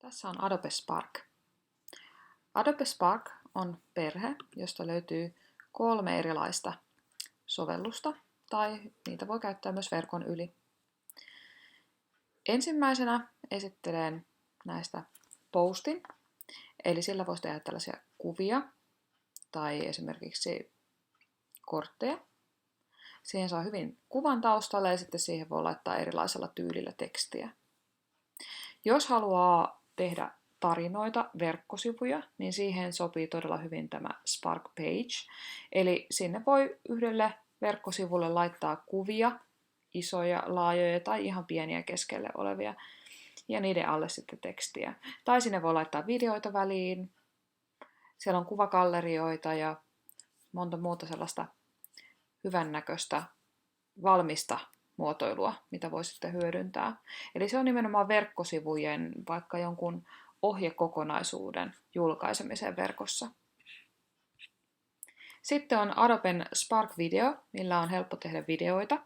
Tässä on Adobe Spark. Adobe Spark on perhe, josta löytyy 3 erilaista sovellusta, tai niitä voi käyttää myös verkon yli. Ensimmäisenä esittelen näistä postin, eli sillä voisi tehdä tällaisia kuvia tai esimerkiksi kortteja. Siihen saa hyvin kuvan taustalle ja sitten siihen voi laittaa erilaisella tyylillä tekstiä. Jos haluaa tehdä tarinoita, verkkosivuja, niin siihen sopii todella hyvin tämä Spark Page. Eli sinne voi yhdelle verkkosivulle laittaa kuvia, isoja, laajoja tai ihan pieniä keskelle olevia, ja niiden alle sitten tekstiä. Tai sinne voi laittaa videoita väliin, siellä on kuvagallerioita ja monta muuta sellaista hyvännäköistä valmista muotoilua, mitä voi sitten hyödyntää. Eli se on nimenomaan verkkosivujen, vaikka jonkun ohjekokonaisuuden julkaisemiseen verkossa. Sitten on Adoben Spark Video, millä on helppo tehdä videoita.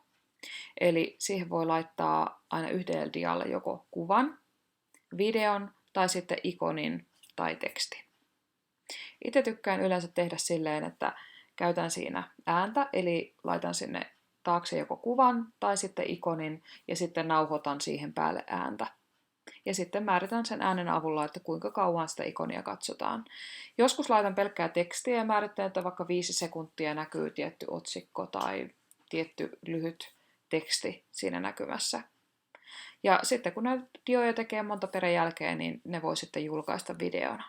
Eli siihen voi laittaa aina yhdelle dialle joko kuvan, videon tai sitten ikonin tai tekstin. Itse tykkään yleensä tehdä silleen, että käytän siinä ääntä, eli laitan sinne taakse joko kuvan tai sitten ikonin ja sitten nauhoitan siihen päälle ääntä. Ja sitten määritän sen äänen avulla, että kuinka kauan sitä ikonia katsotaan. Joskus laitan pelkkää tekstiä ja määrittelen, että vaikka 5 sekuntia näkyy tietty otsikko tai tietty lyhyt teksti siinä näkymässä. Ja sitten kun näitä dioja tekee monta perän jälkeen, niin ne voi sitten julkaista videona.